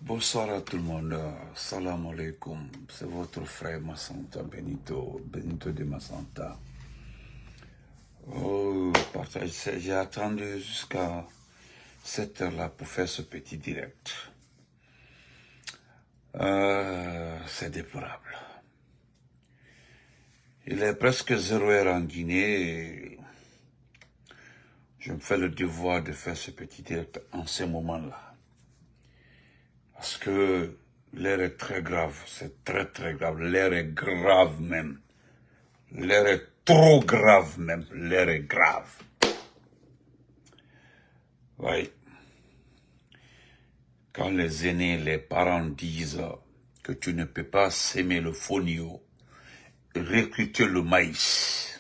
Bonsoir à tout le monde. Salam alaikum. C'est votre frère Massanta Benito de Massanta. Oh, j'ai attendu jusqu'à cette heure-là pour faire ce petit direct. C'est déplorable. Il est presque 0 heure en Guinée et je me fais le devoir de faire ce petit direct en ce moment-là. Parce que l'air est très grave, c'est très grave, l'air est grave même. L'air est trop grave même, l'air est grave. Oui. Quand les aînés, les parents disent que tu ne peux pas s'aimer le fonio, recruter le maïs.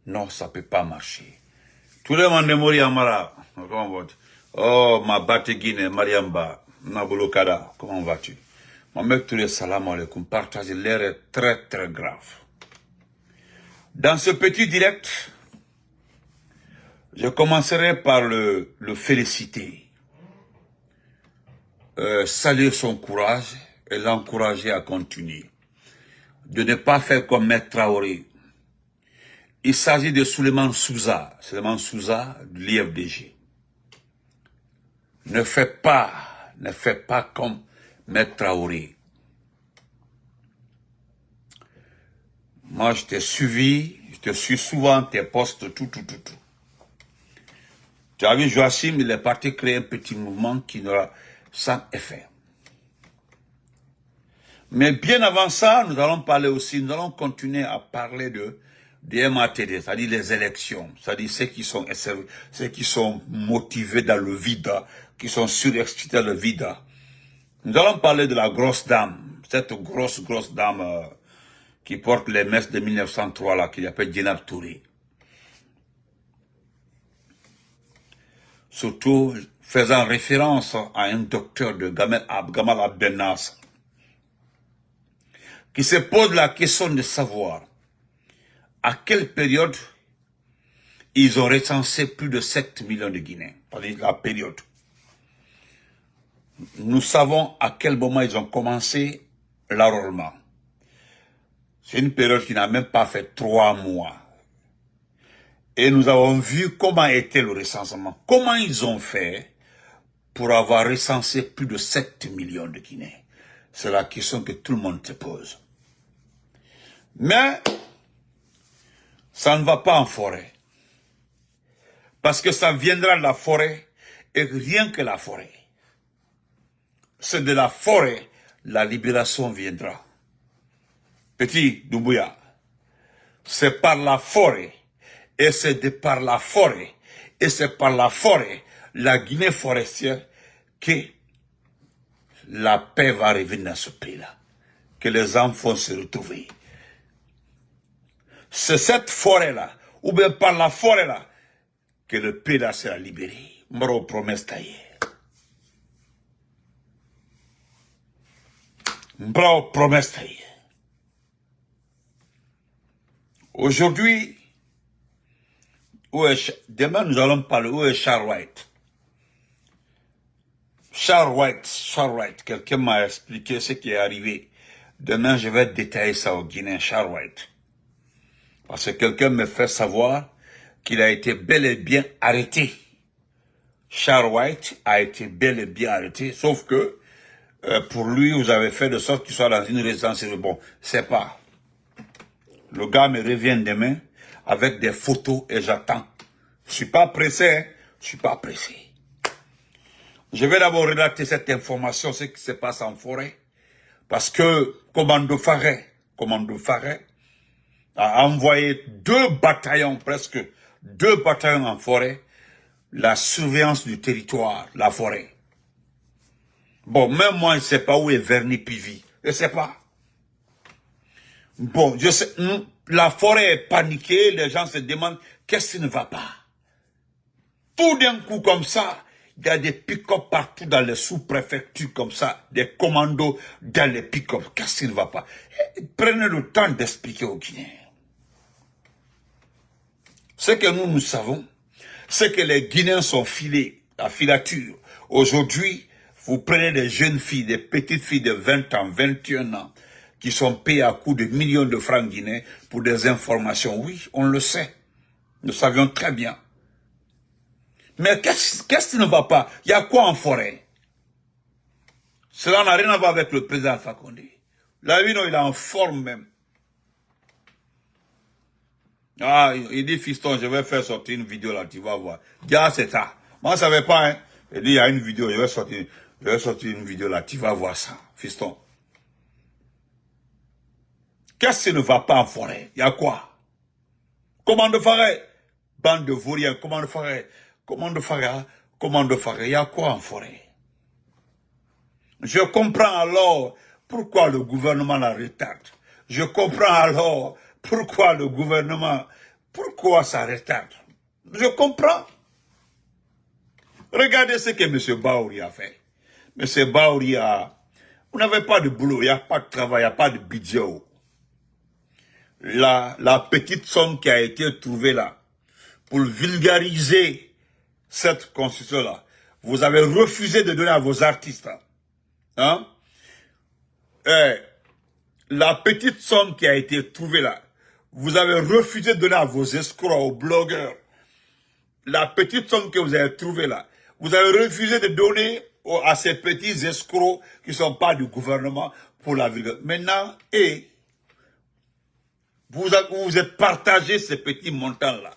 Non, ça ne peut pas marcher. Tout le monde est mort à Mara. Comment vas-tu? Oh, ma Bateguine, Mariamba, Nabolokada, comment vas-tu? Mon mec, tous les salam alaikum, partagez, l'air est très grave. Dans ce petit direct, je commencerai par le féliciter, saluer son courage et l'encourager à continuer. De ne pas faire comme Maître Traoré. Il s'agit de Souleymane Souza de l'IFDG. Ne fais pas comme Maître Traoré. Moi, je t'ai suivi, je te suis souvent tes posts, tout. Tu as vu Joachim, il est parti créer un petit mouvement qui n'aura sans effet. Mais bien avant ça, nous allons continuer à parler de MATD, c'est-à-dire les élections, c'est-à-dire ceux qui sont motivés dans le vide, qui sont surexcités dans le vide. Nous allons parler de la grosse dame, cette grosse dame qui porte les messes de 1903 là, qui s'appelle Djenab Touré. Surtout faisant référence à un docteur de Gamal Abdel Nasser, qui se pose la question de savoir à quelle période ils ont recensé plus de 7 millions de Guinéens. C'est-à-dire la période. Nous savons à quel moment ils ont commencé l'enrôlement. C'est une période qui n'a même pas fait 3 mois. Et nous avons vu comment était le recensement. Comment ils ont fait pour avoir recensé plus de 7 millions de Guinéens. C'est la question que tout le monde se pose. Mais ça ne va pas en forêt. Parce que ça viendra de la forêt et rien que la forêt. C'est de la forêt, la libération viendra. Petit Doumbouya, c'est par la forêt et c'est par la forêt et c'est par la forêt, la Guinée forestière, que la paix va revenir dans ce pays-là. Que les enfants vont se retrouver. C'est cette forêt-là, ou bien par la forêt-là, que le pays-là sera libéré. Moro promesse taillée. Moro promesse taillée. Aujourd'hui, demain nous allons parler, où est Charles White? Charles White, quelqu'un m'a expliqué ce qui est arrivé. Demain, je vais détailler ça au Guinéen, Charles White. Parce que quelqu'un me fait savoir qu'il a été bel et bien arrêté. Charles White a été bel et bien arrêté, sauf que pour lui, vous avez fait de sorte qu'il soit dans une résidence. Bon, c'est pas. Le gars me revient demain avec des photos et j'attends. Je suis pas pressé, hein? Je suis pas pressé. Je vais d'abord relater cette information, ce qui se passe en forêt, parce que Commando Faré a envoyé 2 bataillons, presque 2 bataillons en forêt, la surveillance du territoire, la forêt. Bon, même moi, je ne sais pas où est Verny Pivi. Je ne sais pas. Bon, je sais, la forêt est paniquée, les gens se demandent qu'est-ce qui ne va pas. Tout d'un coup, comme ça, il y a des pick-up partout dans les sous-préfectures, comme ça, des commandos dans les pick-up. Qu'est-ce qui ne va pas? Prenez le temps d'expliquer aux Guinéens. Ce que nous savons, c'est que les Guinéens sont filés, la filature, Aujourd'hui, vous prenez des jeunes filles, des petites filles de 20 ans, 21 ans, qui sont payées à coups de millions de francs guinéens pour des informations. Oui, on le sait. Nous savions très bien. Mais qu'est-ce qui ne va pas? Il y a quoi en forêt? Cela n'a rien à voir avec le président Alpha Condé. Là, lui, non, il est en forme même. Ah, il dit, fiston, je vais faire sortir une vidéo là, tu vas voir. Ah, c'est ça. Moi, je ne savais pas, hein. Il dit, il y a une vidéo, je vais sortir une vidéo là, tu vas voir ça, fiston. Qu'est-ce qui ne va pas en forêt? Il y a quoi? Comment de forêt? Bande de vauriens, comment de forêt? Comment de forêt? Comment de forêt? Il y a quoi en forêt? Je comprends alors pourquoi le gouvernement la retarde. Je comprends alors pourquoi le gouvernement, pourquoi ça retarde. Je comprends. Regardez ce que M. Baouri a fait. M. Baouri a... Vous n'avez pas de boulot, il n'y a pas de travail, il n'y a pas de budget. La petite somme qui a été trouvée là, pour vulgariser cette constitution-là, vous avez refusé de donner à vos artistes. Hein? La petite somme qui a été trouvée là, vous avez refusé de donner à vos escrocs, aux blogueurs. La petite somme que vous avez trouvée là, vous avez refusé de donner à ces petits escrocs qui ne sont pas du gouvernement pour la vulgarisation. Maintenant, vous êtes partagé ces petits montants-là,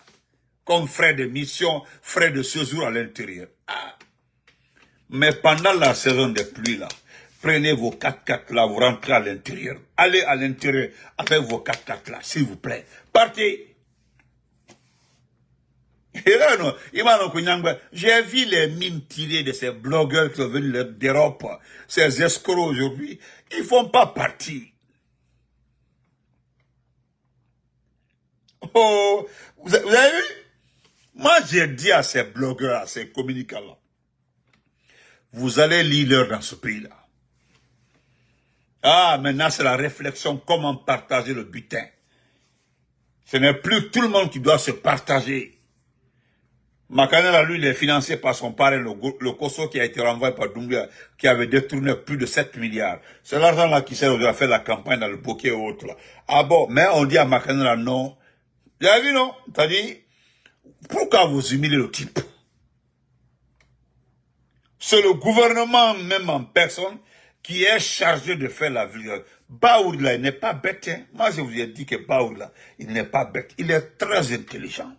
comme frais de mission, frais de séjour à l'intérieur. Ah. Mais pendant la saison des pluies, là, prenez vos 4x4 là, vous rentrez à l'intérieur. Allez à l'intérieur avec vos 4x4 là, s'il vous plaît. Partez. J'ai vu les mines tirées de ces blogueurs qui sont venus d'Europe, ces escrocs aujourd'hui. Ils ne font pas partie. Oh, vous avez vu? Moi, j'ai dit à ces blogueurs, à ces communicants-là, vous allez lire dans ce pays-là. Ah, maintenant, c'est la réflexion, comment partager le butin. Ce n'est plus tout le monde qui doit se partager. Makanela, lui, il est financé par son parrain, le Koso qui a été renvoyé par Doumbouya, qui avait détourné plus de 7 milliards. C'est l'argent-là qui sert à faire la campagne dans le bouquet et autres. Là. Ah bon, mais on dit à Makanela, non. Vous avez vu, non? C'est-à-dire, pourquoi vous humiliez le type? C'est le gouvernement, même en personne, qui est chargé de faire la vulgarisation. Baouri, là, il n'est pas bête. Hein? Moi, je vous ai dit que Baouri, là, il n'est pas bête. Il est très intelligent.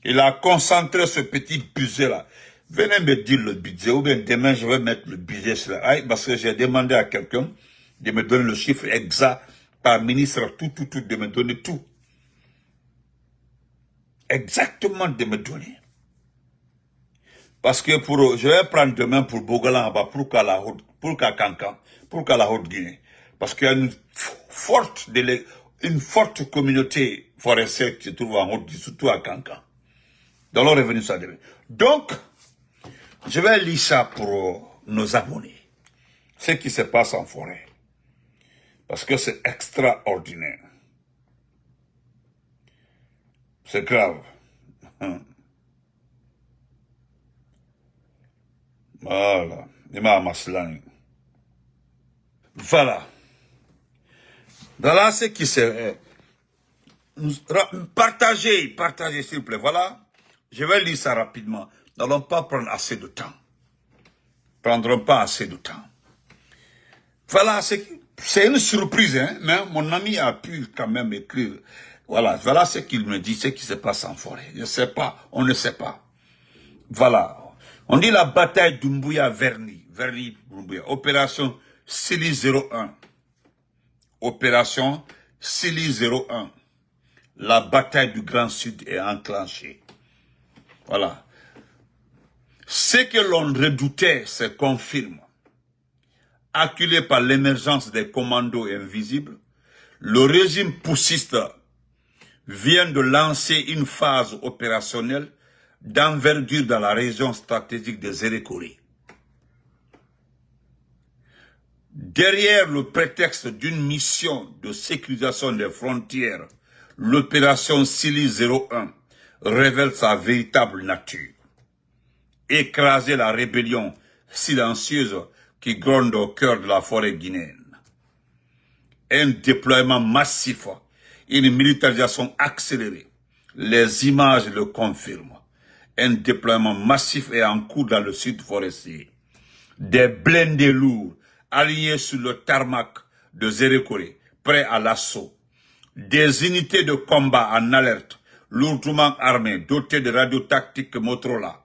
Il a concentré ce petit budget-là. Venez me dire le budget, ou bien demain, je vais mettre le budget sur là. Parce que j'ai demandé à quelqu'un de me donner le chiffre exact par ministre, tout, de me donner tout. Exactement de me donner. Parce que je vais prendre demain pour Bogolan en bas, pour Kankan, pour la Haute-Guinée. Parce qu'il y a une forte communauté forestière qui se trouve en Haute-Guinée, surtout à Kankan. Dans leur revenu, ça devait. Donc, je vais lire ça pour nos abonnés. Ce qui se passe en forêt. Parce que c'est extraordinaire. C'est grave. Voilà. Voilà. Voilà ce qui se... Partagez, s'il vous plaît. Voilà. Je vais lire ça rapidement. Nous n'allons pas prendre assez de temps. Prendrons pas assez de temps. Voilà, c'est une surprise, hein, mais mon ami a pu quand même écrire. Voilà ce qu'il me dit, ce qui se passe en forêt. Je ne sais pas, on ne sait pas. Voilà. On dit la bataille d'Umbuya-Verni. Verni-Umbuya. Opération Sili 01. Opération Sili 01. La bataille du Grand Sud est enclenchée. Voilà. Ce que l'on redoutait se confirme. Acculé par l'émergence des commandos invisibles, le régime poussiste vient de lancer une phase opérationnelle d'envergure dans la région stratégique des Erekori. Derrière le prétexte d'une mission de sécurisation des frontières, l'opération Sili 01 révèle sa véritable nature. écraser la rébellion silencieuse qui gronde au cœur de la forêt guinéenne. Un déploiement massif, une militarisation accélérée. Les images le confirment. Un déploiement massif est en cours dans le sud forestier. Des blindés lourds alignés sur le tarmac de Zérékoré, prêts à l'assaut. Des unités de combat en alerte, lourdement armées, dotées de radiotactiques Motorola.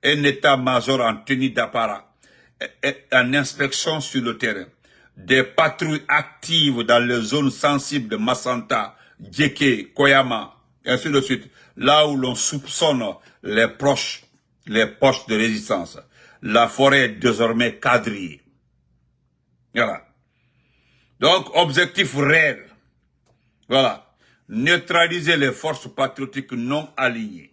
Un état-major en tenue d'apparat, en inspection sur le terrain. Des patrouilles actives dans les zones sensibles de Massanta, Djeke, Koyama, et ainsi de suite. Là où l'on soupçonne les poches de résistance. La forêt est désormais quadrillée. Voilà. Donc, objectif réel. Voilà. Neutraliser les forces patriotiques non alignées.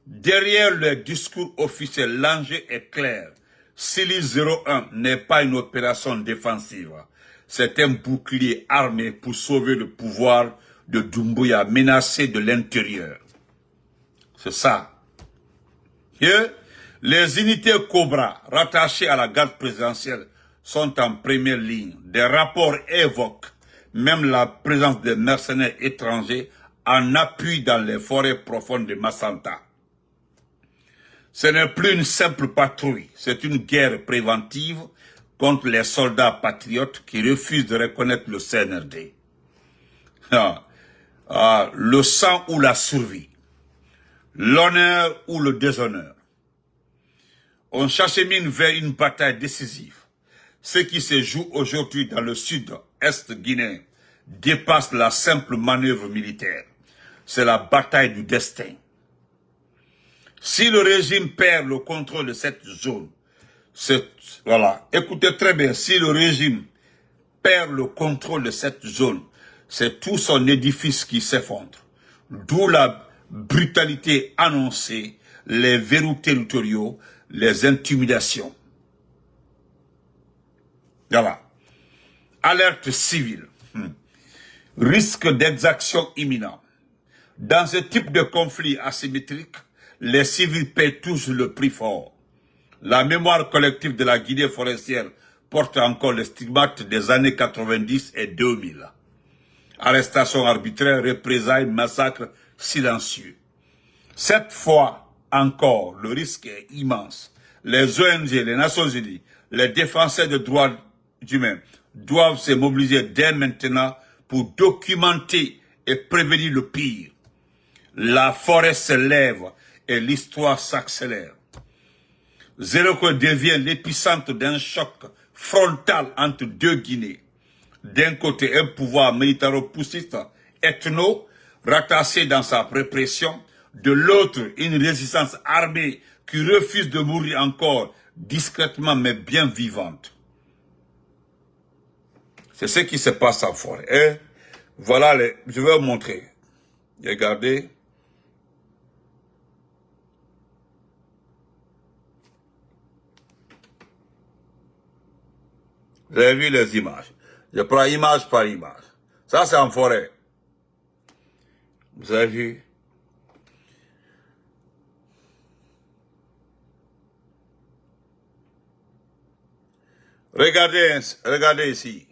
Derrière le discours officiel, l'enjeu est clair. Sili 01 n'est pas une opération défensive. C'est un bouclier armé pour sauver le pouvoir de Doumbouya menacé de l'intérieur. C'est ça. Et les unités Cobra rattachées à la garde présidentielle sont en première ligne. Des rapports évoquent même la présence de mercenaires étrangers en appui dans les forêts profondes de Massanta. Ce n'est plus une simple patrouille, c'est une guerre préventive contre les soldats patriotes qui refusent de reconnaître le CNRD. Le sang ou la survie, l'honneur ou le déshonneur. On s'achemine vers une bataille décisive. Ce qui se joue aujourd'hui dans le sud-est guinéen dépasse la simple manœuvre militaire. C'est la bataille du destin. Si le régime perd le contrôle de cette zone, voilà, écoutez très bien, si le régime perd le contrôle de cette zone, c'est tout son édifice qui s'effondre. D'où la brutalité annoncée, les verrous territoriaux, les intimidations. Voilà. Alerte civile. Risque d'exaction imminent. Dans ce type de conflit asymétrique, les civils paient tous le prix fort. La mémoire collective de la Guinée forestière porte encore les stigmates des années 90 et 2000. Arrestations arbitraires, représailles, massacres silencieux. Cette fois encore, le risque est immense. Les ONG, les Nations Unies, les défenseurs des droits humains doivent se mobiliser dès maintenant pour documenter et prévenir le pire. La forêt se lève et l'histoire s'accélère. Zérékoré devient l'épicentre d'un choc frontal entre deux Guinées. D'un côté, un pouvoir militaro-poussiste ethno, rattaché dans sa répression. De l'autre, une résistance armée qui refuse de mourir encore discrètement mais bien vivante. C'est ce qui se passe en forêt. Et voilà, je vais vous montrer. Regardez. Vous avez vu les images. Je prends image par image. Ça, c'est en forêt. Vous avez vu? Regardez ici.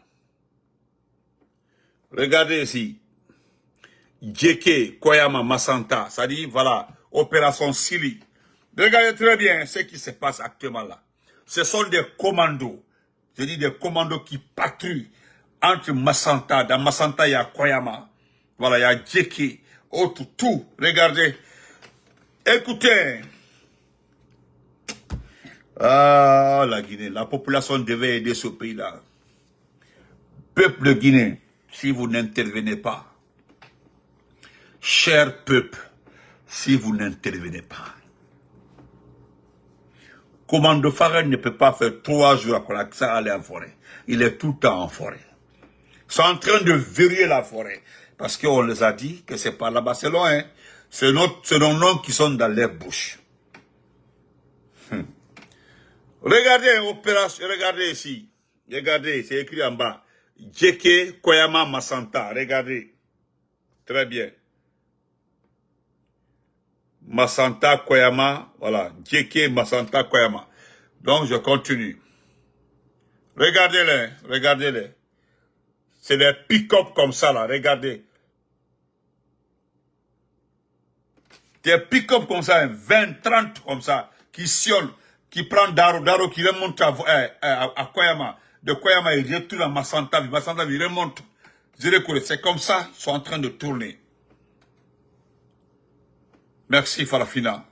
Regardez ici. Djeke, Koyama, Massanta. Ça dit, voilà, opération Sili. Regardez très bien ce qui se passe actuellement là. Ce sont des commandos. Je dis des commandos qui patrouillent entre Massanta. Dans Massanta, il y a Koyama. Voilà, il y a Djeke. Autre, tout. Regardez. Écoutez. Ah, la Guinée. La population devait aider ce pays-là. Peuple de Guinée, si vous n'intervenez pas. Cher peuple, si vous n'intervenez pas. Commando Farel ne peut pas faire 3 jours après ça aller en forêt. Il est tout le temps en forêt. Ils sont en train de verrouiller la forêt. Parce qu'on les a dit que c'est pas là-bas, c'est loin. Hein? C'est nos noms qui sont dans les bouches. Regardez opération, regardez ici. Regardez, c'est écrit en bas. Djeke Koyama Massanta. Regardez. Très bien. Masanta Koyama, voilà, Djeke Masanta Koyama. Donc, je continue. Regardez-les, regardez-les. C'est des pick-up comme ça, là, regardez. Des pick-up comme ça, 20, 30 comme ça, qui sillonnent, qui prennent Daro qui remonte à Koyama. De Koyama, il retourne à Masanta, il remonte. C'est comme ça, ils sont en train de tourner. Merci, Farafina.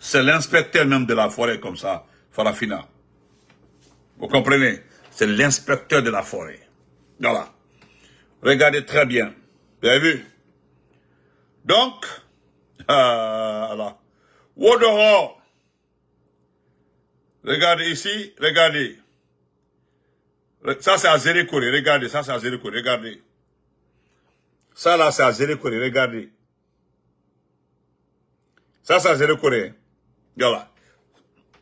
C'est l'inspecteur même de la forêt comme ça, Farafina. Vous comprenez? C'est l'inspecteur de la forêt. Voilà. Regardez très bien. Vous avez vu? Donc, voilà. Au dehors. Regardez ici, regardez. Ça, c'est à Zérékoré, regardez. Ça, c'est à Zérékoré, regardez. Ça, là, c'est à Zérékoré, regardez. Ça, c'est à Zérékoré. Voilà.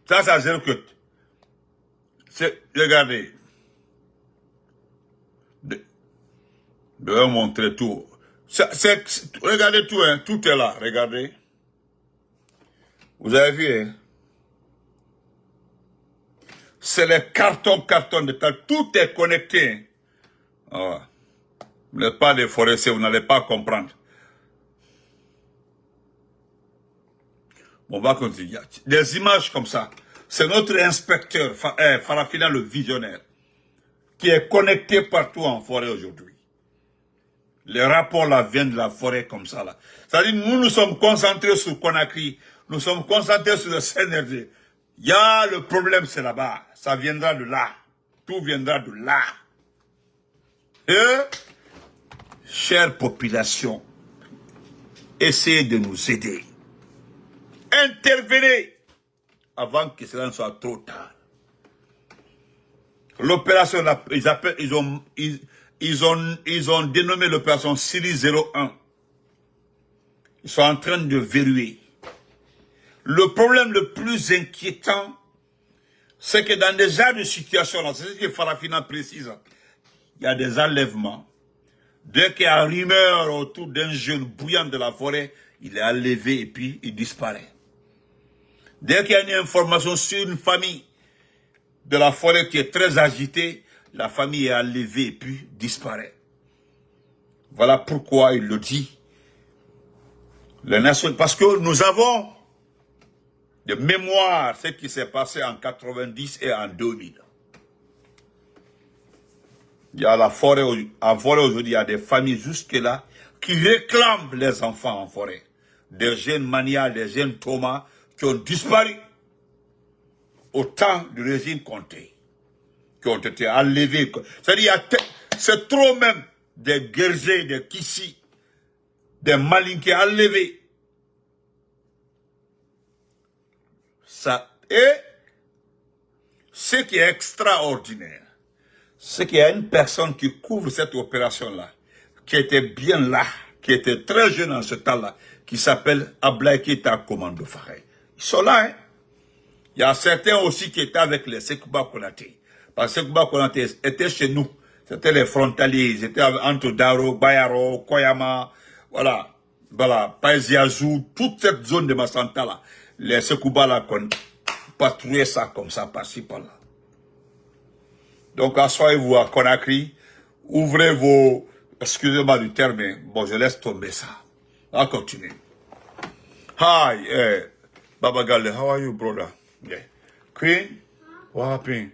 Ça, c'est à Zérékoré. Regardez. Je vais vous montrer tout. Regardez tout, hein. Tout est là, regardez. Vous avez vu, hein? C'est les cartons de tal. Tout est connecté. Oh. Vous n'êtes pas des forestiers, vous n'allez pas comprendre. On va continuer. Des images comme ça. C'est notre inspecteur, Farafina le visionnaire, qui est connecté partout en forêt aujourd'hui. Les rapports là viennent de la forêt comme ça là. C'est-à-dire nous sommes concentrés sur Conakry, nous sommes concentrés sur le CNRD. Il y a le problème, c'est là-bas. Ça viendra de là. Tout viendra de là. Et, chère population, essayez de nous aider. Intervenez avant que cela ne soit trop tard. L'opération, ils ont dénommé l'opération Syrie 01. Ils sont en train de verrouiller. Le problème le plus inquiétant, c'est que dans des genres de situations, c'est ce que Farafina précise, il y a des enlèvements. Dès qu'il y a rumeur autour d'un jeune bouillant de la forêt, il est enlevé et puis il disparaît. Dès qu'il y a une information sur une famille de la forêt qui est très agitée, la famille est enlevée et puis disparaît. Voilà pourquoi il le dit. Les nations, parce que nous avons de mémoire ce qui s'est passé en 90 et en 2000. Il y a la forêt, en forêt aujourd'hui, il y a des familles jusque-là qui réclament les enfants en forêt. Des jeunes Mania, des jeunes Thomas qui ont disparu au temps du régime Conté, qui ont été enlevés. C'est-à-dire, c'est trop même des Guerzés, des Kissi, des Malinqués enlevés. Ça, et ce qui est extraordinaire, c'est qu'il y a une personne qui couvre cette opération-là, qui était bien là, qui était très jeune en ce temps-là, qui s'appelle Ablaye Keita Commando Faré. Ils sont là, hein. Il y a certains aussi qui étaient avec les Sekouba Konaté. Parce que Sekouba Konaté était chez nous. C'était les frontaliers. Ils étaient entre Daro, Bayaro, Koyama, voilà, Paisiazou, toute cette zone de Massanta là. Les Sekouba là, patrouillaient ça comme ça, par-ci, par-là. Donc, asseyez-vous à Conakry, ouvrez vos, excusez-moi du terme, mais bon, je laisse tomber ça. On va continuer. Hi, Baba Gale, how are you, brother? Yeah. Queen, what happened?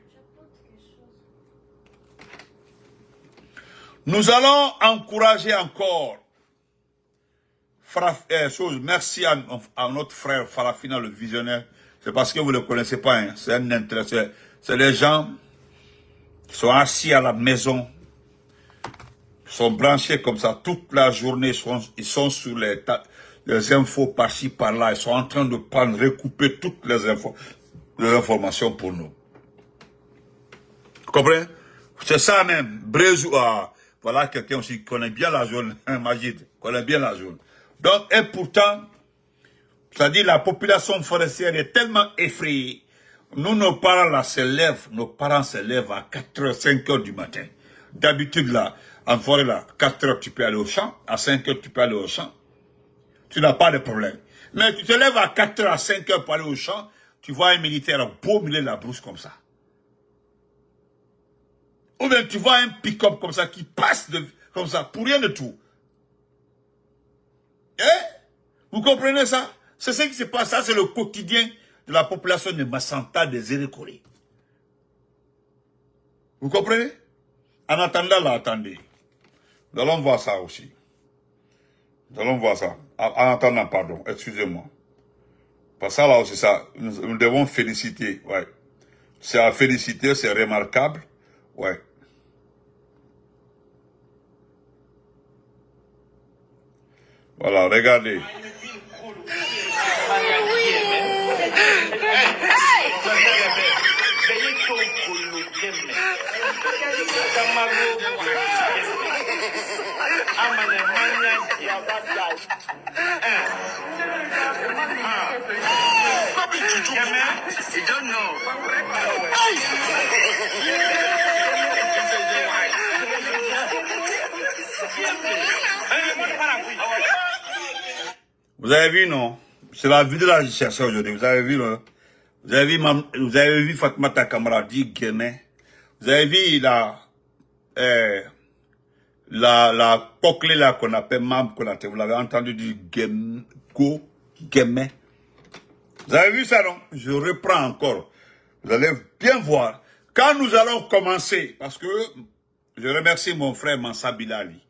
Nous allons encourager encore, merci à notre frère Farafina, le visionnaire. C'est parce que vous ne le connaissez pas, hein. C'est un intérêt. C'est les gens qui sont assis à la maison, qui sont branchés comme ça toute la journée, ils sont sur les infos par-ci, par-là. Ils sont en train de prendre, recouper toutes les informations pour nous. Vous comprenez? C'est ça même. Brézou, voilà quelqu'un aussi qui connaît bien la zone, hein, Magid, connaît bien la zone. Donc, et pourtant, c'est-à-dire la population forestière est tellement effrayée. Nous, nos parents là se lèvent à 4h, 5h du matin. D'habitude là, en forêt là, 4h tu peux aller au champ, à 5h tu peux aller au champ. tu n'as pas de problème. Mais tu te lèves à 4 h, à 5 h pour aller au champ, tu vois un militaire beau milieu de la brousse comme ça. Ou bien tu vois un pick-up comme ça qui passe comme ça, pour rien de tout. Vous comprenez ça? C'est ce qui se passe, ça c'est le quotidien de la population de Massanta, des Érékoré. Vous comprenez? En attendant là, attendez. Nous allons voir ça aussi. Nous allons voir ça. En attendant, pardon, excusez-moi. Parce que ça là aussi, ça, nous devons féliciter, ouais. C'est à féliciter, c'est remarquable, ouais. Voilà, regardez. Vous avez vu, non? C'est la vidéo là que je cherchais aujourd'hui. Vous avez vu, non? Vous avez vu Fatmata Kamara dit Guémet. Vous avez vu la coquelée là qu'on appelle Mam Konaté. Vous l'avez entendu dire Guémet. Vous avez vu ça, non? Je reprends encore. Vous allez bien voir. Quand nous allons commencer, parce que je remercie mon frère Mansa Bilali.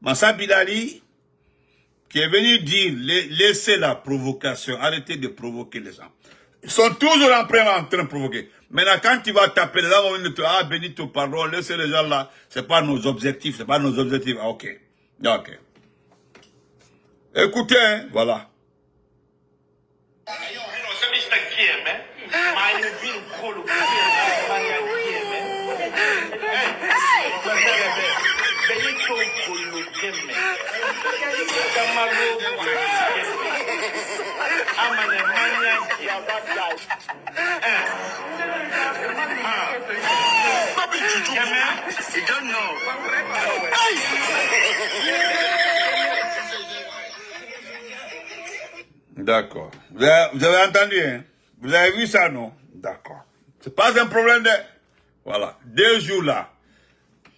Mansa Bilali, qui est venu dire, laissez la provocation, arrêtez de provoquer les gens. Ils sont toujours en train de provoquer. Maintenant, quand tu vas taper les gens, on va dire, ah, Benito, pardon, laissez les gens là, c'est pas nos objectifs, c'est pas nos objectifs. Ah, ok. Ok. Écoutez, hein, voilà. D'accord. Vous avez entendu, hein? Vous avez vu ça, non? D'accord. C'est pas un problème de... Voilà. 2 jours là,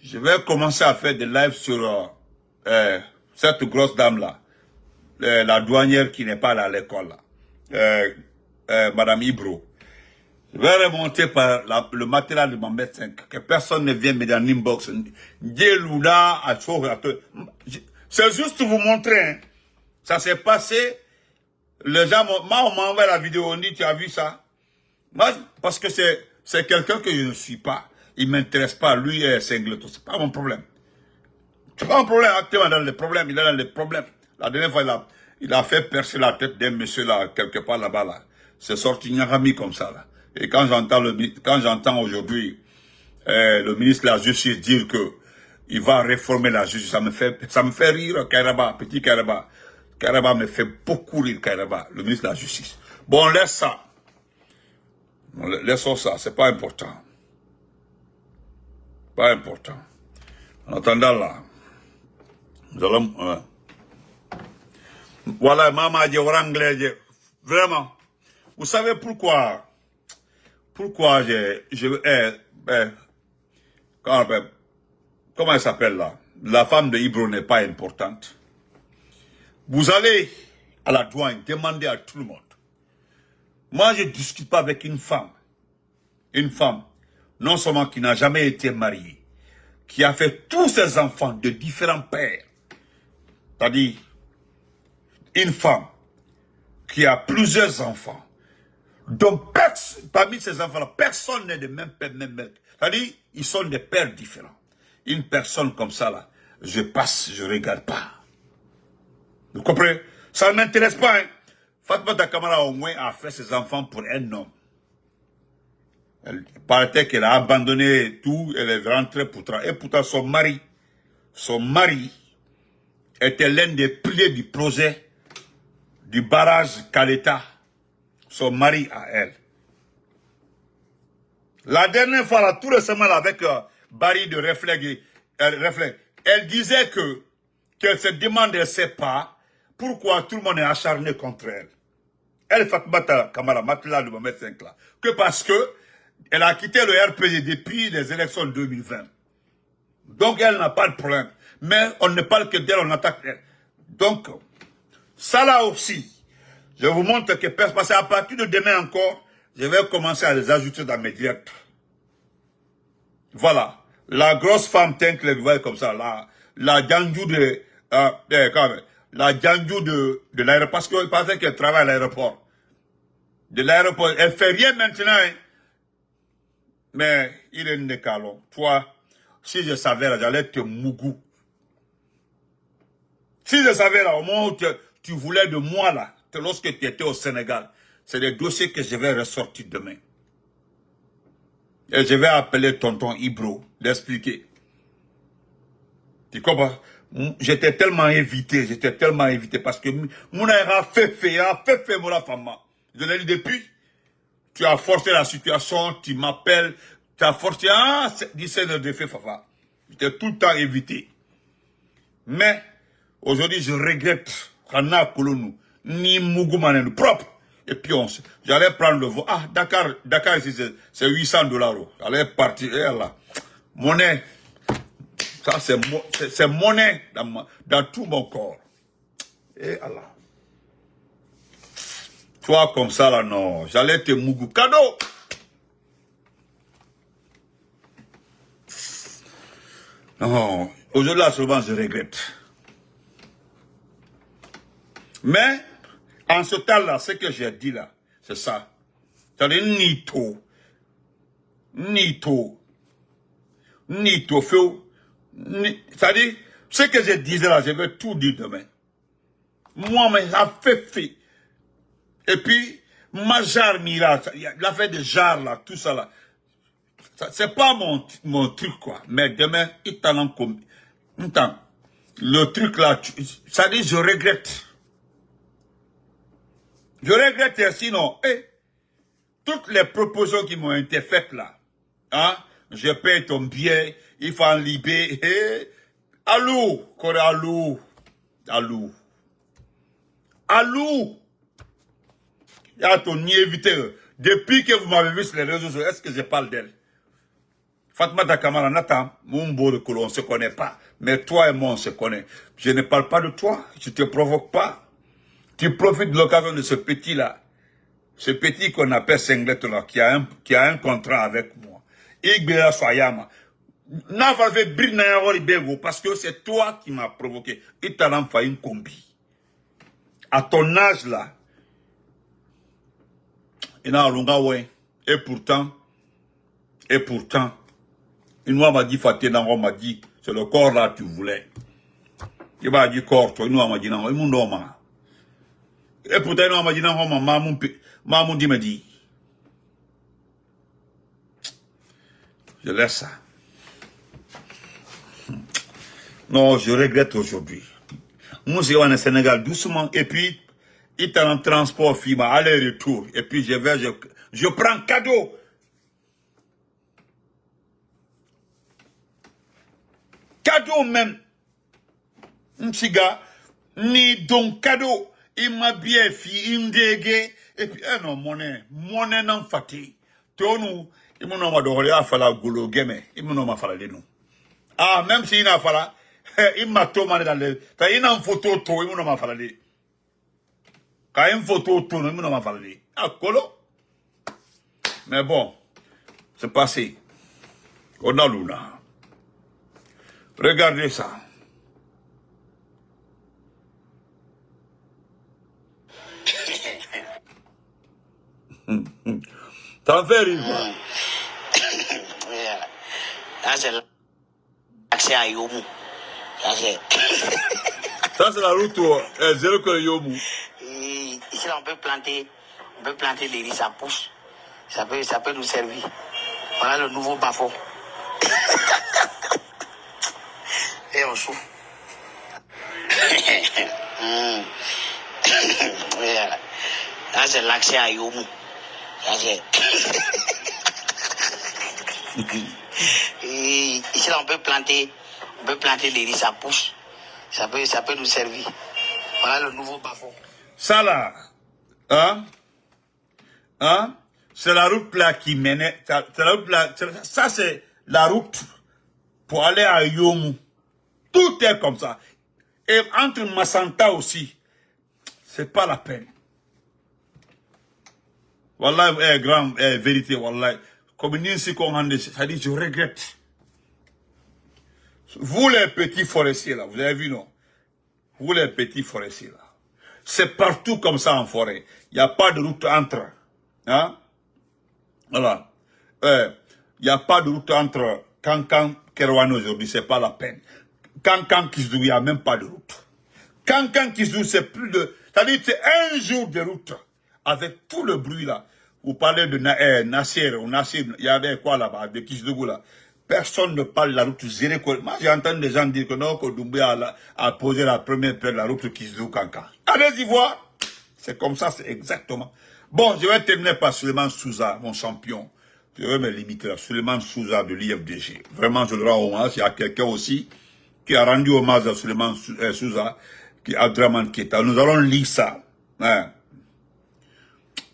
je vais commencer à faire des lives sur cette grosse dame là. La douanière qui n'est pas allée à l'école là. Madame Ibro. Je vais remonter par le matériel de ma médecin, que personne ne vienne me dire en inbox. C'est juste vous montrer. Hein. Ça s'est passé. Les gens m'a envoyé la vidéo, on dit, tu as vu ça? Moi, parce que c'est quelqu'un que je ne suis pas. Il ne m'intéresse pas. Lui est Singleton. C'est pas mon problème. C'est pas mon problème. Actuellement, dans les problèmes, il est dans les problèmes. La dernière fois, il a fait percer la tête d'un monsieur là, quelque part là-bas là. C'est sorti Nyagami comme ça là. Et quand j'entends aujourd'hui le ministre de la Justice dire que il va réformer la justice, ça me fait rire, Kairaba, petit Kairaba. Kairaba me fait beaucoup rire, Kairaba, le ministre de la Justice. Bon, laisse ça. Laissons ça, c'est pas important. Pas important. En attendant là, nous allons... voilà, maman dit anglais, vraiment. Vous savez pourquoi comment elle s'appelle là? La femme de Ibro n'est pas importante. Vous allez à la douane demander à tout le monde. Moi, je ne discute pas avec une femme, non seulement qui n'a jamais été mariée, qui a fait tous ses enfants de différents pères. C'est-à-dire, une femme qui a plusieurs enfants. Donc, parmi ces enfants-là, personne n'est de même père, même mère. C'est-à-dire, ils sont des pères différents. Une personne comme ça, là, je passe, je ne regarde pas. Vous comprenez? Ça ne m'intéresse pas. Hein? Fatmata Kamara, au moins, a fait ses enfants pour un homme. Elle paraît qu'elle a abandonné tout, elle est rentrée pour travailler. Et pourtant, son mari était l'un des piliers du projet du barrage Kaleta. Son mari à elle. La dernière fois, là, tout récemment, là, avec Barry de Réflexe, elle disait qu'elle se demande, elle ne sait pas, pourquoi tout le monde est acharné contre elle. Elle, Fatoumata Kamara, Matla de Mohamed 5 là. Que parce que elle a quitté le RPG depuis les élections de 2020. Donc elle n'a pas de problème. Mais on ne parle que d'elle, on attaque elle. Donc, ça là aussi, je vous montre que parce qu'à partir de demain encore, je vais commencer à les ajouter dans mes directs. Voilà. La grosse femme teinte, vous voyez comme ça, la Django de, la Django de l'aéroport, parce qu'il pensait qu'elle travaille à l'aéroport. De l'aéroport, elle fait rien maintenant, hein. Mais il est né calon. Toi, si je savais là, j'allais te mougou. Si je savais là, au moment où tu voulais de moi là, lorsque tu étais au Sénégal, c'est des dossiers que je vais ressortir demain. Et je vais appeler tonton Ibro, l'expliquer. Tu comprends? J'étais tellement invité parce que mon a fait mon femme. Je l'ai dit depuis. Tu as forcé la situation, tu m'appelles, tu as forcé, 17 heures de fait, Fafa. J'étais tout le temps invité. Mais, aujourd'hui, je regrette, ni Mougoumanen propre. Et puis, j'allais prendre le vol. Ah, Dakar ici, c'est $800. J'allais partir, et là. Monnaie. Ça, c'est monnaie dans tout mon corps. Et Allah. Toi, comme ça, là, non. J'allais te mougou. Cadeau! Non. Aujourd'hui, là, seulement, je regrette. Mais, en ce temps-là, ce que j'ai dit là, c'est ça. C'est-à-dire, Nito, feu. C'est-à-dire, ce que je disais là, je vais tout dire demain. Moi, mais ça fait. Et puis, ma jarre mira, l'affaire de jarre là, tout ça là, c'est pas mon truc quoi. Mais demain, il t'en comme. Le truc là, ça dit, je regrette. Je regrette, sinon, toutes les propositions qui m'ont été faites là, hein, je paye ton billet, il faut en libérer, allô, il y a ton évité. Depuis que vous m'avez vu sur les réseaux sociaux, est-ce que je parle d'elle? Fatoumata Kamara, Nathan, mon beau de Kolo, on ne se connaît pas. Mais toi et moi, on se connaît. Je ne parle pas de toi, je ne te provoque pas. Tu profites de l'occasion de ce petit-là. Ce petit qu'on appelle Senglet là, qui a un contrat avec moi. Igbera Soyama. Parce que c'est toi qui m'as provoqué. Il t'a fait une combi. À ton âge là, et pourtant, une fois m'a dit, Fatih Nango m'a dit, c'est le corps là que tu voulais. Il m'a dit corps, toi, une fois m'a dit, non, il m'a dit, et pourtant, une fois m'a dit, non, maman dit, me dit. Je laisse ça. Non, je regrette aujourd'hui. Moi, je vais au Sénégal doucement, et puis, il est en transport, FIMA, aller-retour, et puis je prends cadeau. Cadeau même. Msiga, ni donc cadeau. Il m'a bien fait, il m'a dégué. Et puis, non, monnaie non fatigué. Tonu, il m'a non adoré à faire la goulot game. Il m'a non fait nous. Ah, même s'il n'a pas là, il m'a tout mal dans le. Quand il a une photo, il m'a non fait. Quand il y a une photo, il m'a non fait. Ah, colo. Mais bon, c'est passé. On a l'una. Regardez ça. T'en fais rire, quoi. Ça, c'est l'accès à Yomu. Ça, c'est la route zéro que Yomu. Ici, là, on peut planter des riz, ça pousse. Ça peut nous servir. Voilà le nouveau bafo. Et on souffle. Là, c'est l'accès à Yomu. Ça, c'est... Ici, là, on peut planter des riz, ça pousse. Ça peut nous servir. Voilà le nouveau bas-fond. Ça là, hein? Hein? C'est la route là qui menait. Ça c'est la route pour aller à Yomu. Tout est comme ça. Et entre Massanta aussi, c'est pas la peine. Wallah, grande vérité, wallah. Comme une ça dit, je regrette. Vous les petits forestiers là, vous avez vu non? Vous les petits forestiers là. C'est partout comme ça en forêt. Il n'y a pas de route entre. Hein? Voilà. Il n'y a pas de route entre Kankan et Kerouane aujourd'hui, c'est pas la peine. Kankan Kisdou, il n'y a même pas de route. Kankan Kisdou, c'est plus de. C'est-à-dire c'est un jour de route. Avec tout le bruit là. Vous parlez de Nasser, il y avait quoi là-bas, de Kisdou là. Personne ne parle de la route zéro. Moi, j'ai entendu des gens dire que non, que Doumbouya a posé la première pierre de la route Kisdou-Kankan. Allez-y voir. C'est comme ça, c'est exactement. Bon, je vais terminer par Suleiman Souza, mon champion. Je vais me limiter là. Suleiman Souza de l'IFDG. Vraiment, je le rends hommage. Il y a quelqu'un aussi qui a rendu hommage à Suleiman Souza, qui est Abdraman Keita. Nous allons lire ça. Hein.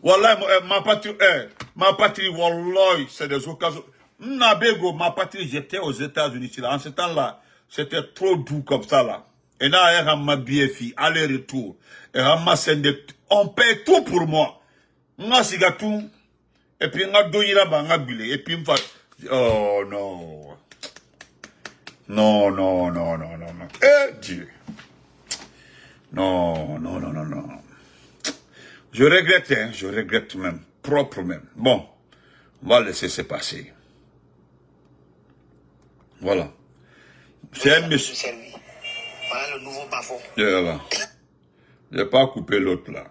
Wallah, ma patrie, wallah, c'est des occasions. Nabego, ma patrie, j'étais aux États-Unis. En ce temps-là, c'était trop doux comme ça, là. Et là, ma BFI, aller-retour. Et on paye tout pour moi. Nga sigatou. Et puis, nga doyira ba nga bile. Et puis, oh non. Non, non, non, non, non, non. Eh, Dieu. Non, non, non, non, non. Je regrette, hein. Je regrette même. Propre même. Bon. On va laisser se passer. Voilà. C'est un monsieur. Voilà le nouveau bas-fond. Voilà. Je n'ai pas coupé l'autre là.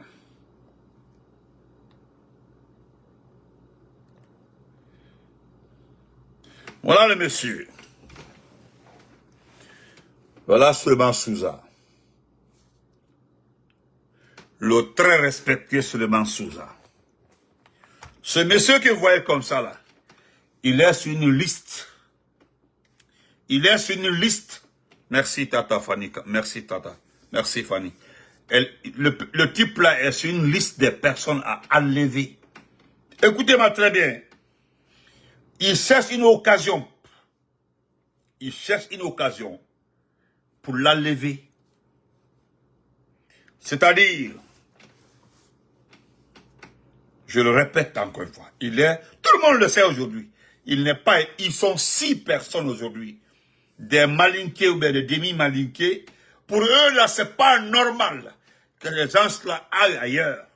Voilà le monsieur. Voilà Suleiman Souza. Le très respecté Suleiman Souza. Ce monsieur que vous voyez comme ça là, il est sur une liste. Il est sur une liste. Merci Tata Fanny. Merci Tata. Merci Fanny. Le type là est sur une liste des personnes à enlever. Écoutez-moi très bien. Il cherche une occasion. Il cherche une occasion pour l'enlever. C'est-à-dire, je le répète encore une fois, tout le monde le sait aujourd'hui, ils sont 6 personnes aujourd'hui, des malinqués ou bien des demi-malinqués. Pour eux, là, c'est pas normal que les gens là aillent ailleurs.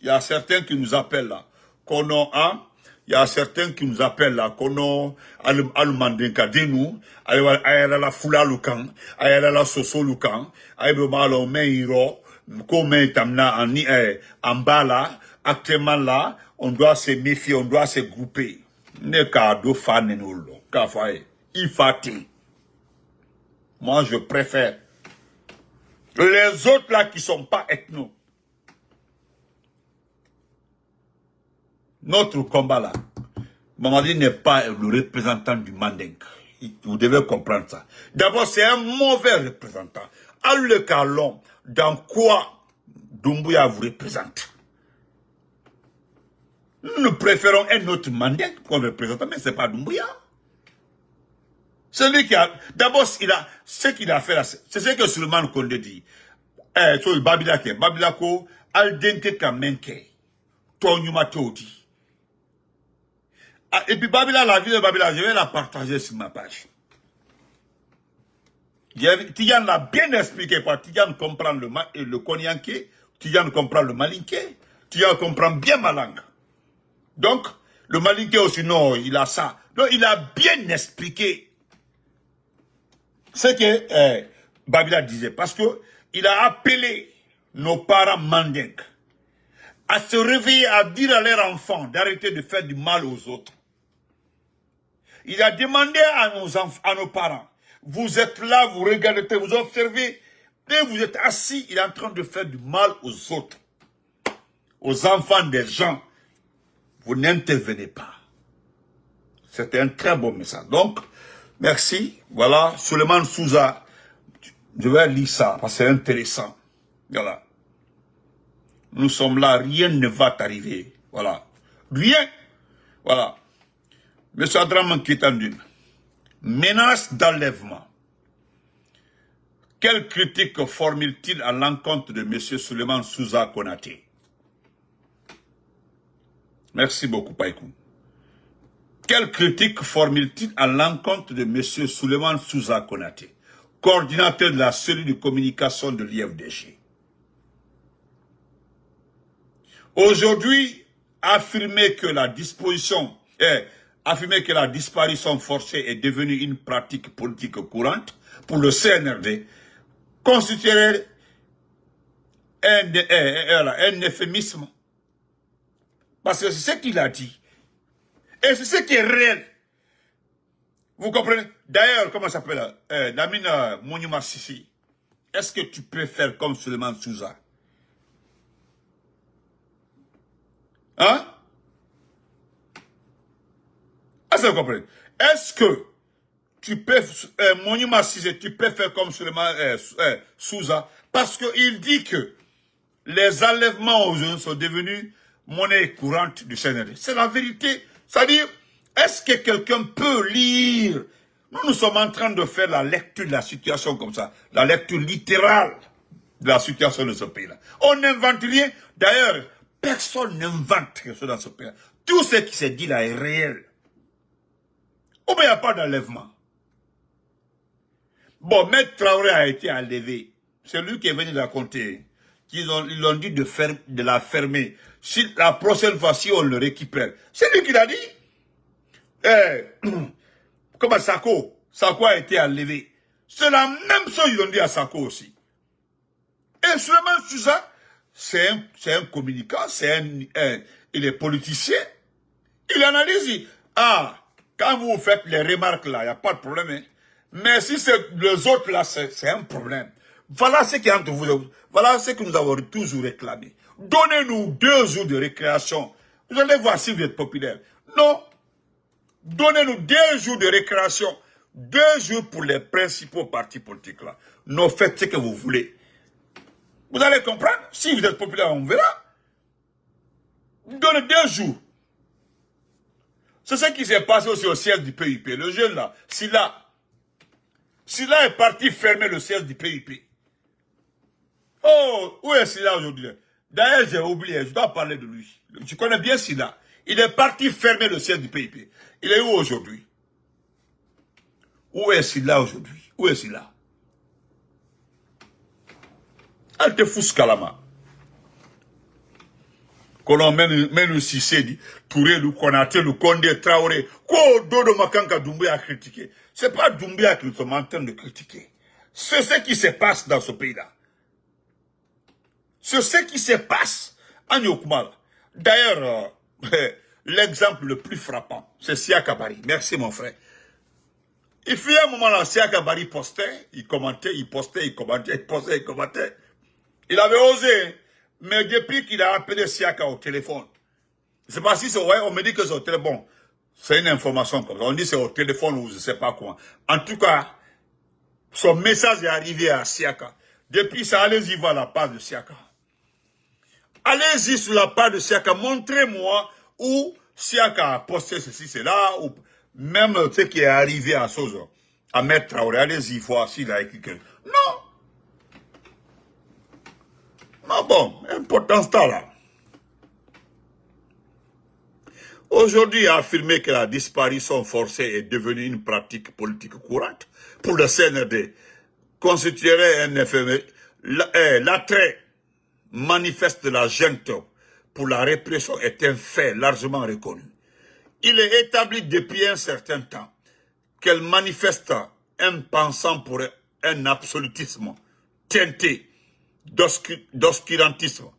Il y a certains qui nous appellent là, qu'on a, il y a certains qui nous appellent là, qu'on a, al-mandenka denu, ayala la fula lukan, ayala la soso lukan, ayala malo meiro, comme tamna en bas là, actuellement là, on doit se méfier, on doit se grouper. Ne kado fanenolo, kafaye, ifati. Moi, je préfère les autres là qui sont pas ethno. Notre combat là, Mamadi n'est pas le représentant du Mandingue. Vous devez comprendre ça. D'abord, c'est un mauvais représentant. Al Kalon, dans quoi Doumbouya vous représente? Nous préférons un autre Mandingue comme représentant, mais ce n'est pas Doumbouya. Celui qui a, d'abord, ce qu'il a fait là, c'est ce que Suleiman Kondé dit. Sur Babilako, Aldenke Kamenke, Tonyuma Todi. Et puis la vie de Babila, je vais la partager sur ma page. Tidiane l'a bien expliqué, Tidiane comprend le Konyanké, Tidiane comprend le Malinké, Tidiane comprend bien ma langue. Donc, le Malinké aussi, non, il a ça. Donc, il a bien expliqué ce que Babila disait. Parce que il a appelé nos parents mandingues à se réveiller, à dire à leurs enfants d'arrêter de faire du mal aux autres. Il a demandé à nos parents, vous êtes là, vous regardez, vous observez, et vous êtes assis, il est en train de faire du mal aux autres, aux enfants des gens. Vous n'intervenez pas. C'était un très bon message. Donc, merci. Voilà, Suleiman Souza, Je vais lire ça parce que c'est intéressant. Voilà. Nous sommes là, rien ne va t'arriver. Voilà. Rien. Voilà. Monsieur Adraman Kitandune. Menace d'enlèvement. Quelle critique formule-t-il à l'encontre de M. Suleiman Souza Konaté? Merci beaucoup, Païkou. Quelle critique formule-t-il à l'encontre de M. Suleiman Souza Konaté, coordinateur de la cellule de communication de l'IFDG? Aujourd'hui, affirmer que la disparition forcée est devenue une pratique politique courante pour le CNRD constituerait un euphémisme. Parce que c'est ce qu'il a dit. Et c'est ce qui est réel. Vous comprenez? D'ailleurs, comment ça s'appelle? Damina Mouniouma Sissi. Est-ce que tu préfères comme Suleiman Souza? Hein? Est-ce que vous comprenez? Est-ce que tu peux, Mouniouma Sissi, tu peux faire comme Suleiman Souza? Parce qu'il dit que les enlèvements aux jeunes sont devenus monnaie courante du CNRD. C'est la vérité. C'est-à-dire, est-ce que quelqu'un peut lire? Nous sommes en train de faire la lecture de la situation comme ça. La lecture littérale de la situation de ce pays-là. On n'invente rien. D'ailleurs, personne n'invente quelque chose dans ce pays-là. Tout ce qui s'est dit là est réel. Ou bien il n'y a pas d'enlèvement. Bon, Maître Traoré a été enlevé. C'est lui qui est venu raconter. Ils l'ont dit de la fermer. Si la prochaine fois, si on le récupère. C'est lui qui l'a dit. Comme Sako. Sako a été enlevé. C'est la même chose qu'ils ont dit à Sako aussi. Et Suleiman Souza, c'est un communicant, il est politicien. Il analyse. Ah, quand vous faites les remarques là, il n'y a pas de problème. Hein. Mais si c'est les autres là, c'est un problème. Voilà ce qui est entre vous. Voilà ce que nous avons toujours réclamé. Donnez-nous 2 jours de récréation. Vous allez voir si vous êtes populaire. Non. Donnez-nous 2 jours de récréation. 2 jours pour les principaux partis politiques là. Non, faites ce que vous voulez. Vous allez comprendre. Si vous êtes populaire, on verra. Donnez 2 jours. C'est ce qui s'est passé aussi au siège du PIP. Le jeune là, Silla est parti fermer le siège du PIP. Oh, où est Silla aujourd'hui? D'ailleurs, j'ai oublié, je dois parler de lui. Je connais bien Silla. Il est parti fermer le siège du PIP. Il est où aujourd'hui? Où est Silla aujourd'hui? Où est Silla? Elle te fout ce calama. Qu'on mène le Cissé, dit, Touré, le Konaté, le Condé, Traoré. Quoi, Dodo Makanka Doumbouya a critiqué? C'est pas Doumbouya que nous sommes en train de critiquer. C'est ce qui se passe dans ce pays-là. C'est ce qui se passe en Yokmal. D'ailleurs, l'exemple le plus frappant, c'est Siaka Bari. Merci mon frère. Il fut un moment là, Siaka Bari postait, il commentait, il postait, il commentait, il postait, il commentait. Il avait osé, mais depuis qu'il a appelé Siaka au téléphone, je ne sais pas si c'est vrai, on me dit que c'est au téléphone. Bon, c'est une information comme ça. On dit que c'est au téléphone ou je ne sais pas quoi. En tout cas, son message est arrivé à Siaka. Depuis ça, allez-y voir la page de Siaka. Allez-y sur la page de Siaka, montrez-moi où Siaka a posté ceci, cela, ou même ce qui est arrivé à Sozo, à Maître Traoré. Allez-y voir s'il a écrit quelque chose. Non. Non, bon, important ça là. Aujourd'hui, affirmer que la disparition forcée est devenue une pratique politique courante pour le CNRD constituerait un effet. L'attrait manifeste de la junte pour la répression est un fait largement reconnu. Il est établi depuis un certain temps qu'elle manifeste un pensant pour un absolutisme teinté d'obscurantisme.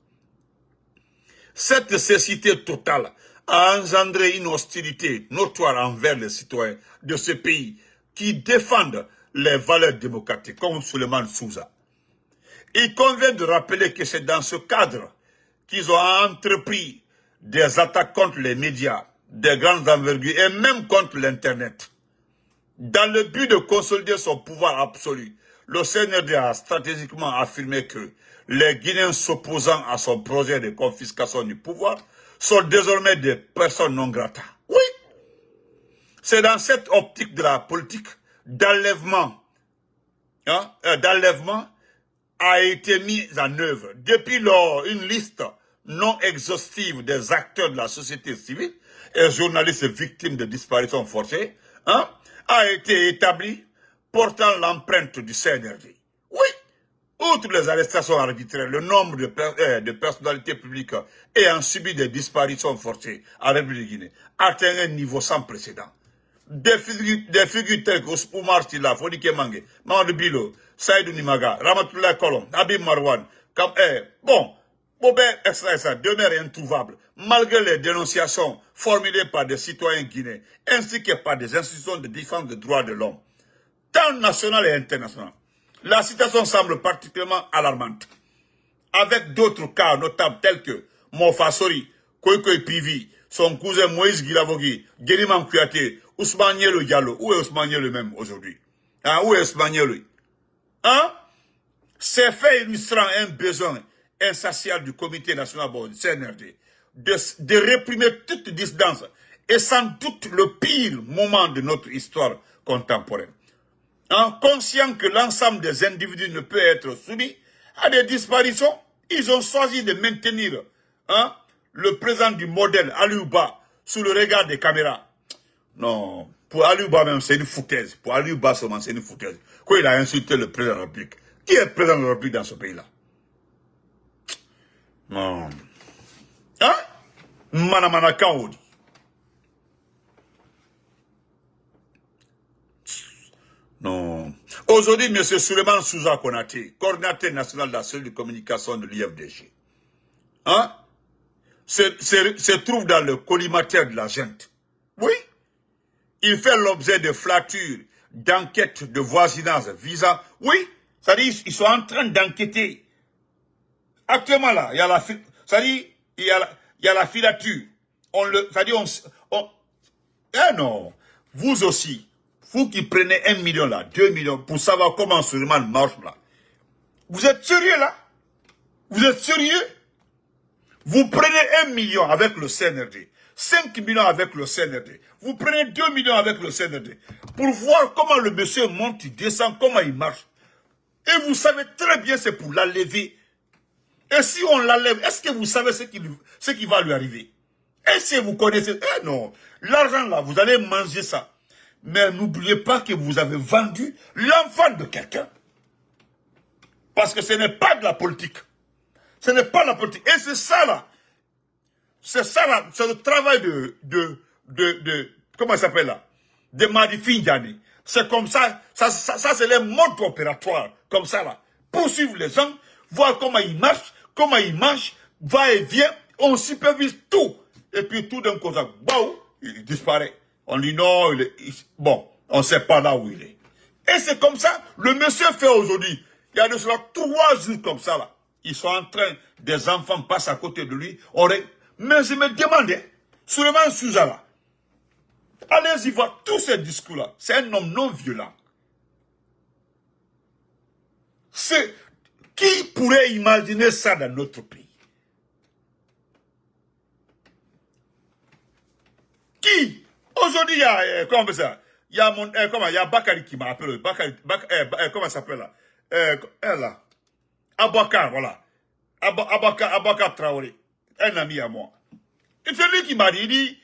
Cette cécité totale a engendré une hostilité notoire envers les citoyens de ce pays qui défendent les valeurs démocratiques, comme Suleiman Souza. Il convient de rappeler que c'est dans ce cadre qu'ils ont entrepris des attaques contre les médias, des grandes envergures et même contre l'Internet, dans le but de consolider son pouvoir absolu, le CNRD a stratégiquement affirmé que les Guinéens s'opposant à son projet de confiscation du pouvoir sont désormais des personnes non grata. Oui, c'est dans cette optique de la politique d'enlèvement, a été mise en œuvre. Depuis lors, une liste non exhaustive des acteurs de la société civile et journalistes victimes de disparitions forcées a été établie portant l'empreinte du CNRD. Oui, outre les arrestations arbitraires, le nombre de personnalités publiques ayant subi des disparitions forcées en République de Guinée atteint un niveau sans précédent. Des figures telles que Oumar Silla, Fodike Mange, Mamadou Bilo, Saïdou Nimaga, Ramatoulaye Kolom, Habib Marwan, extra, demeure introuvable, malgré les dénonciations formulées par des citoyens guinéens, ainsi que par des institutions de défense des droits de l'homme, tant nationales et internationales. La situation semble particulièrement alarmante, avec d'autres cas notables tels que Mofa Sori, Koikoy Pivi, son cousin Moïse Guilavogui, Guériman Kouyaté, Ousmane Yelo Diallo. Où est Ousmane Yelo même aujourd'hui? Où est Ousmane Yelo? Ces faits illustrant un besoin insatiable du Comité national du CNRD de réprimer toute dissidence est sans doute le pire moment de notre histoire contemporaine. Conscient que l'ensemble des individus ne peut être soumis à des disparitions, ils ont choisi de maintenir le présent du modèle Aliouba sous le regard des caméras. Non, pour Aliouba même, c'est une foutaise. Pour Aliouba seulement, c'est une foutaise. Quand il a insulté le président de la République. Qui est le président de la République dans ce pays-là? Non. Manamana Kaoudi. Non. Aujourd'hui, M. Souleymane Souza Konaté, coordinateur national de la cellule de communication de l'IFDG, se trouve dans le collimateur de la junte. Oui. Il fait l'objet de flattures, d'enquêtes de voisinage visant... Oui, c'est-à-dire ils sont en train d'enquêter. Actuellement là, il y a la... C'est-à-dire, il y a la filature. C'est-à-dire, non. Vous aussi, vous qui prenez 1 million là, 2 millions, pour savoir comment Souleymane marche là. Vous êtes sérieux là? Vous êtes sérieux? Vous prenez 1 million avec le CNRD. 5 millions avec le CNRD. Vous prenez 2 millions avec le CNRD. Pour voir comment le monsieur monte, il descend, comment il marche. Et vous savez très bien c'est pour l'enlever. Et si on l'enlève, est-ce que vous savez ce qui va lui arriver? Est-ce que vous connaissez? Eh non. L'argent là, vous allez manger ça. Mais n'oubliez pas que vous avez vendu l'enfant de quelqu'un. Parce que ce n'est pas de la politique. Ce n'est pas la politique. Et c'est ça là. C'est ça là, c'est le travail comment ça s'appelle là? De Madi Findjani. C'est comme ça, ça c'est les modes opératoires, comme ça là. Poursuivre les gens, voir comment ils marchent, comment ils mangent, va et vient, on supervise tout. Et puis tout d'un coup, ça, il disparaît. On dit non, bon, on ne sait pas là où il est. Et c'est comme ça, le monsieur fait aujourd'hui, il y a de cela 3 jours comme ça là. Ils sont en train, des enfants passent à côté de lui, mais je me demandais, Souleymane Souza là, allez-y voir tous ces discours-là. C'est un homme non violent. Qui pourrait imaginer ça dans notre pays? Qui? Aujourd'hui, il y a, comment ça? Il y a Bakari qui m'a appelé. Comment ça s'appelle là? Abakar, voilà. Abakar Traoré. Un ami à moi. Et c'est lui qui m'a dit, il dit,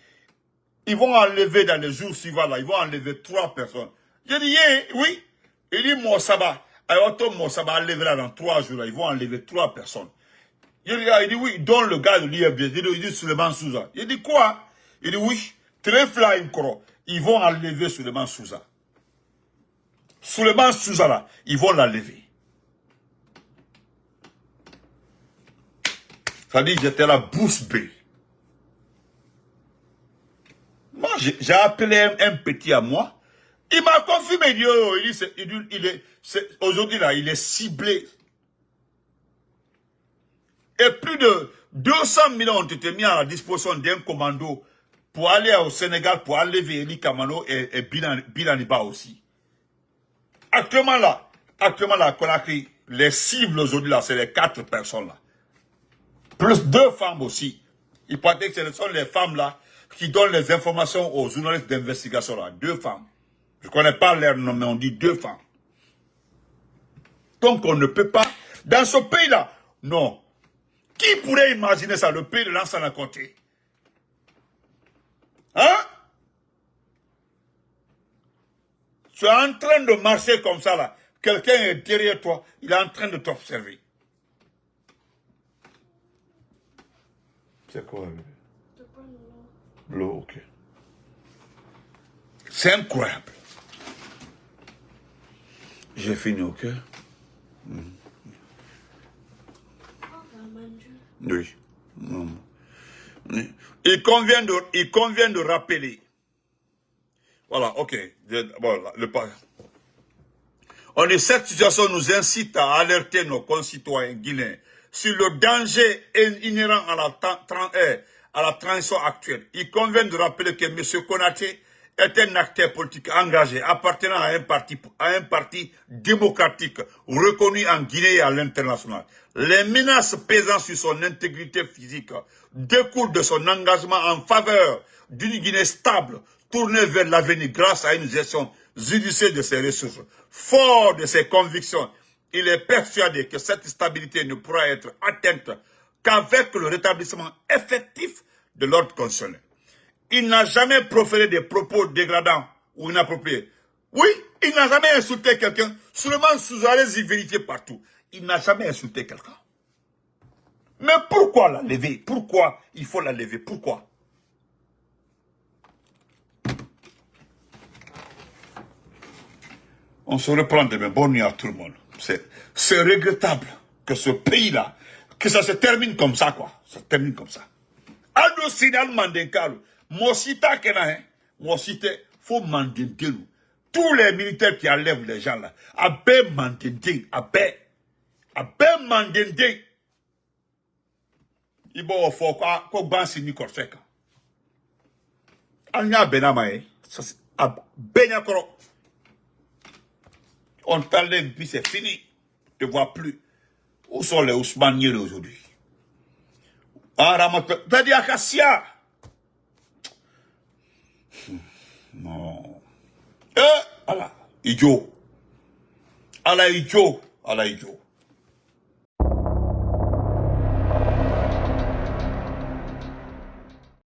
ils vont enlever dans les jours suivants, là, ils vont enlever 3 personnes. J'ai dit, oui. Il dit, Moussaba, enlever là dans 3 jours, là, ils vont enlever 3 personnes. Il dit, oui, dont le gars de l'IFD, il dit, Souleymane Souza. Il dit, quoi? Il dit, oui, très fly encore. Ils vont enlever Souleymane Souza. Souleymane Souza, là, ils vont l'enlever. Ça dit, j'étais la bouche bée. Moi, j'ai appelé un petit à moi. Il m'a confirmé, il dit, aujourd'hui là, il est ciblé. Et plus de 200 millions ont été mis à la disposition d'un commando pour aller au Sénégal, pour enlever Eli Kamano et Bilaniba aussi. Actuellement là, Actuellement, la Conakry, les cibles aujourd'hui, là, c'est les 4 personnes, là. Plus 2 femmes aussi. Il paraît que ce sont les femmes, là, qui donnent les informations aux journalistes d'investigation, là. 2 femmes. Je ne connais pas leur nom, mais on dit 2 femmes. Donc, on ne peut pas, dans ce pays-là, non. Qui pourrait imaginer ça, le pays de l'ancien à côté? Hein? Tu es en train de marcher comme ça, là. Quelqu'un est derrière toi, il est en train de t'observer. C'est quoi? L'eau, ok. C'est incroyable. J'ai fini, ok? Oui. Il convient de rappeler. Voilà, ok. Bon, on dit cette situation nous incite à alerter nos concitoyens guinéens sur le danger inhérent à la transition actuelle. Il convient de rappeler que M. Konaté est un acteur politique engagé appartenant à un parti démocratique reconnu en Guinée et à l'international. Les menaces pesant sur son intégrité physique découlent de son engagement en faveur d'une Guinée stable, tournée vers l'avenir grâce à une gestion judicieuse de ses ressources. Fort de ses convictions, il est persuadé que cette stabilité ne pourra être atteinte qu'avec le rétablissement effectif de l'ordre constitutionnel. Il n'a jamais proféré des propos dégradants ou inappropriés. Oui, il n'a jamais insulté quelqu'un, seulement allez-y vérifier partout. Il n'a jamais insulté quelqu'un. Mais pourquoi la lever? Pourquoi il faut la lever? Pourquoi? On se reprend demain. Bonne nuit à tout le monde. C'est regrettable que ce pays-là, que ça se termine comme ça, quoi. Ça se termine comme ça. Ado Sinal Mandenkalu, Mosita Kenahen, Mosite, faut Mandentelu. Tous les militaires qui enlèvent les gens là, Abe Mandente, Abe Mandente. Ibo faut quoi bansi ni korseka. Anya Benamae, Benyakoro. On t'enlève, puis c'est fini. Tu ne vois plus. Où sont les Ousmaniers aujourd'hui? Ah, Ramato, t'as dit Akassia. Non. Allah, idiot. Allah, idiot. Allah, idiot.